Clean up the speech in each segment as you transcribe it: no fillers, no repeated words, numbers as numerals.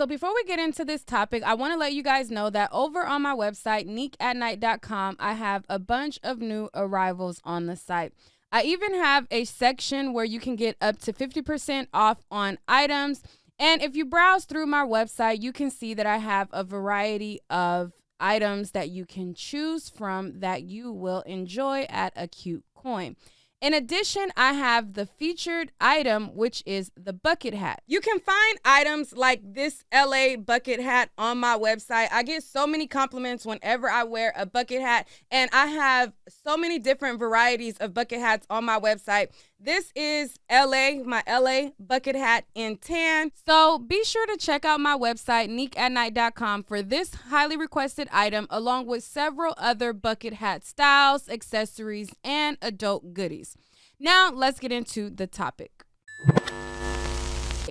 So before we get into this topic, I want to let you guys know that over on my website, neekatnight.com, I have a bunch of new arrivals on the site. I even have a section where you can get up to 50% off on items. And if you browse through my website, you can see that I have a variety of items that you can choose from that you will enjoy at a cute coin. In addition, I have the featured item, which is the bucket hat. You can find items like this LA bucket hat on my website. I get so many compliments whenever I wear a bucket hat, and I have so many different varieties of bucket hats on my website. This is my LA bucket hat in tan. So be sure to check out my website, neekatnight.com, for this highly requested item, along with several other bucket hat styles, accessories, and adult goodies. Now, let's get into the topic.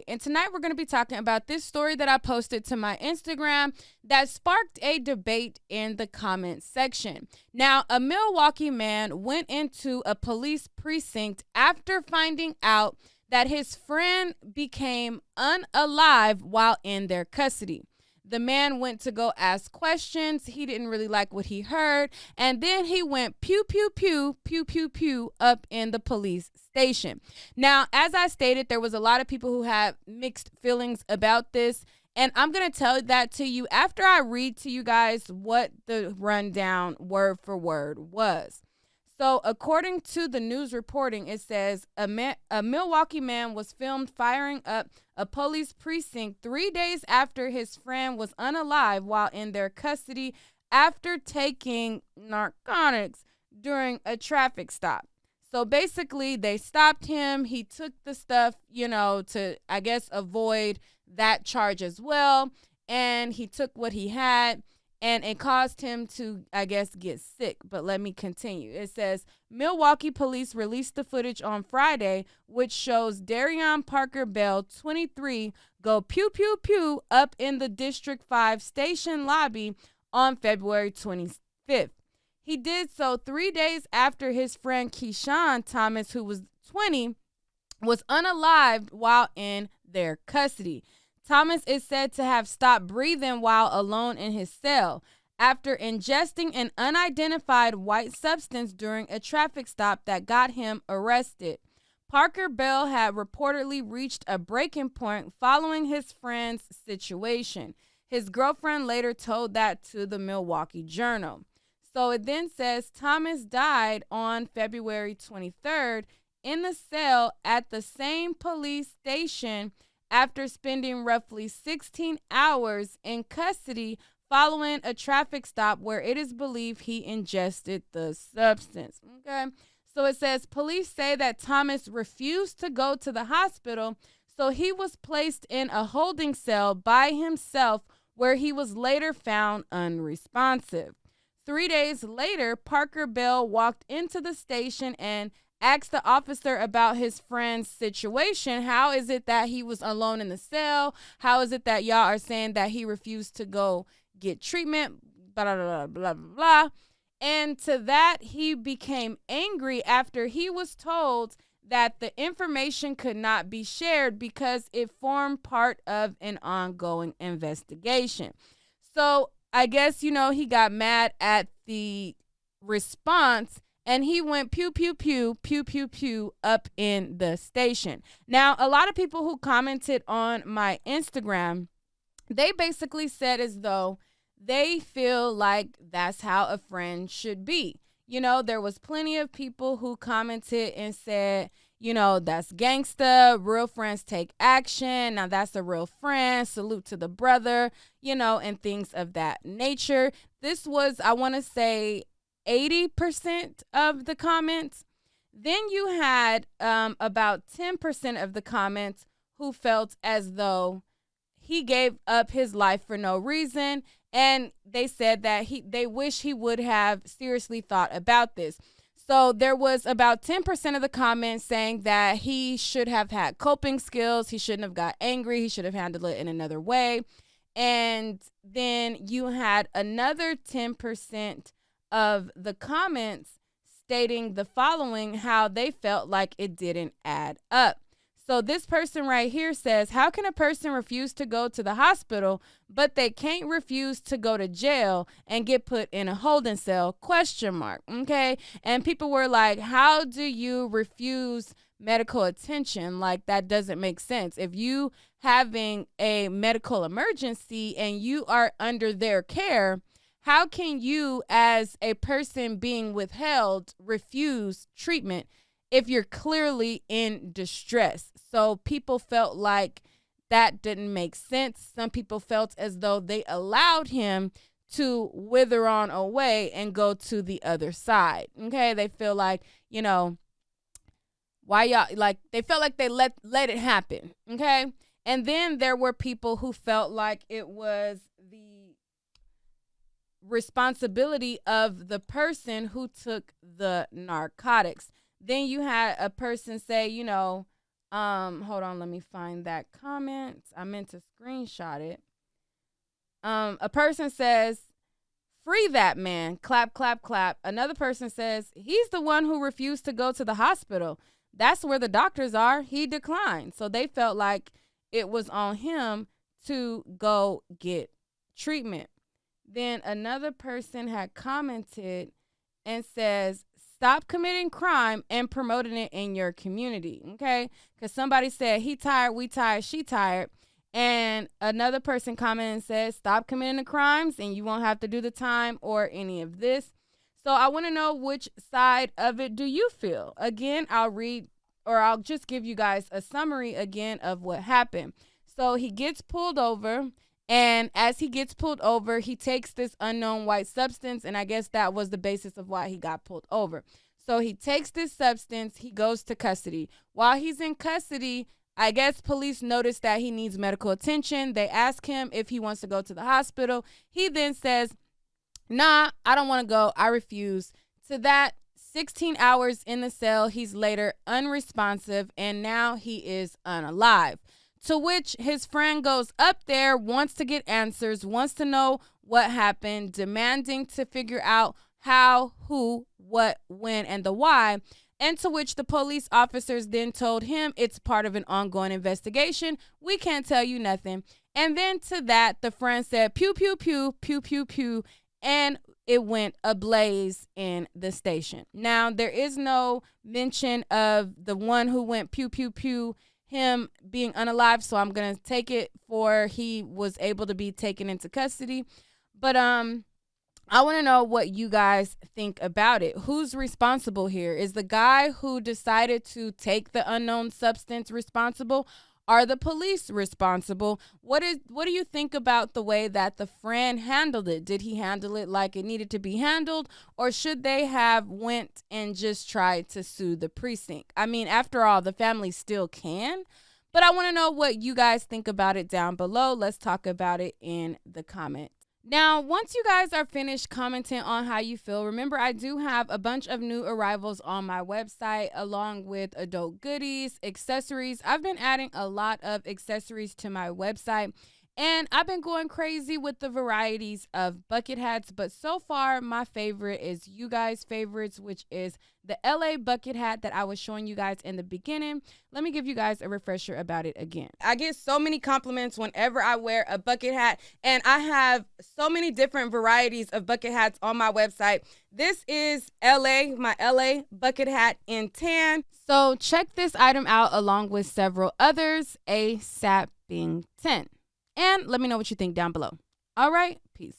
And tonight we're going to be talking about this story that I posted to my Instagram that sparked a debate in the comment section. Now, a Milwaukee man went into a police precinct after finding out that his friend became unalive while in their custody. The man went to go ask questions. He didn't really like what he heard. And then he went pew, pew, pew, pew, pew, pew up in the police station. Now, as I stated, there was a lot of people who had mixed feelings about this. And I'm going to tell that to you after I read to you guys what the rundown word for word was. So according to the news reporting, it says a Milwaukee man was filmed firing up a police precinct 3 days after his friend was unalive while in their custody after taking narcotics during a traffic stop. So basically, they stopped him. He took the stuff, to, I guess, avoid that charge as well. And he took what he had. And it caused him to, I guess, get sick. But let me continue. It says, Milwaukee police released the footage on Friday, which shows Darion Parker Bell, 23, go pew, pew, pew up in the District 5 station lobby on February 25th. He did so 3 days after his friend Keyshawn Thomas, who was 20, was unalived while in their custody. Thomas is said to have stopped breathing while alone in his cell after ingesting an unidentified white substance during a traffic stop that got him arrested. Parker Bell had reportedly reached a breaking point following his friend's situation. His girlfriend later told that to the Milwaukee Journal. So it then says Thomas died on February 23rd in the cell at the same police station after spending roughly 16 hours in custody following a traffic stop where it is believed he ingested the substance. Okay, so it says police say that Thomas refused to go to the hospital, so he was placed in a holding cell by himself where he was later found unresponsive. 3 days later, Parker Bell walked into the station and asked the officer about his friend's situation. How is it that he was alone in the cell? How is it that y'all are saying that he refused to go get treatment? Blah, blah, blah, blah, blah. And to that, he became angry after he was told that the information could not be shared because it formed part of an ongoing investigation. So I guess, he got mad at the response, and he went pew, pew, pew, pew, pew, pew up in the station. Now, a lot of people who commented on my Instagram, they basically said as though they feel like that's how a friend should be. There was plenty of people who commented and said, that's gangsta. Real friends take action. Now, that's a real friend. Salute to the brother, and things of that nature. This was, I want to say, 80% of the comments. Then you had about 10% of the comments who felt as though he gave up his life for no reason, and they said that they wish he would have seriously thought about this. So there was about 10% of the comments saying that he should have had coping skills, he shouldn't have got angry, he should have handled it in another way. And then you had another 10% of the comments stating the following, how they felt like it didn't add up. So this person right here says, how can a person refuse to go to the hospital, but they can't refuse to go to jail and get put in a holding cell? ? Okay. And people were like, how do you refuse medical attention? Like, that doesn't make sense. If you having a medical emergency and you are under their care, how can you, as a person being withheld, refuse treatment if you're clearly in distress? So people felt like that didn't make sense. Some people felt as though they allowed him to wither on away and go to the other side. Okay, they feel like, why y'all, like, they felt like they let it happen. Okay, and then there were people who felt like it was the responsibility of the person who took the narcotics. Then you had a person say, hold on, let me find that comment. I meant to screenshot it. A person says, free that man, clap, clap, clap. Another person says, he's the one who refused to go to the hospital. That's where the doctors are. He declined. So they felt like it was on him to go get treatment. Then another person had commented and says, stop committing crime and promoting it in your community. Okay, because somebody said, he tired, we tired, she tired. And another person commented and said, stop committing the crimes and you won't have to do the time or any of this. So I want to know, which side of it do you feel? Again, I'll just give you guys a summary again of what happened. So he gets pulled over, and as he gets pulled over, he takes this unknown white substance, and I guess that was the basis of why he got pulled over. So he takes this substance, he goes to custody. While he's in custody, I guess police notice that he needs medical attention. They ask him if he wants to go to the hospital. He then says, nah, I don't want to go. I refuse. To that, 16 hours in the cell, he's later unresponsive, and now he is unalive. To which his friend goes up there, wants to get answers, wants to know what happened, demanding to figure out how, who, what, when, and the why. And to which the police officers then told him it's part of an ongoing investigation. We can't tell you nothing. And then to that, the friend said, pew, pew, pew, pew, pew, pew, and it went ablaze in the station. Now, there is no mention of the one who went pew, pew, pew, him being unalive, so I'm going to take it for he was able to be taken into custody. But I want to know what you guys think about it. Who's responsible here? Is the guy who decided to take the unknown substance responsible? Are the police responsible? What do you think about the way that the friend handled it? Did he handle it like it needed to be handled, or should they have went and just tried to sue the precinct? I mean, after all, the family still can. But I want to know what you guys think about it down below. Let's talk about it in the comments. Now, once you guys are finished commenting on how you feel, remember I do have a bunch of new arrivals on my website, along with adult goodies, accessories. I've been adding a lot of accessories to my website, and I've been going crazy with the varieties of bucket hats. But so far, my favorite is you guys' favorites, which is the LA bucket hat that I was showing you guys in the beginning. Let me give you guys a refresher about it again. I get so many compliments whenever I wear a bucket hat, and I have so many different varieties of bucket hats on my website. This is my LA bucket hat in tan. So check this item out along with several others, ASAP being 10. And let me know what you think down below. All right, peace.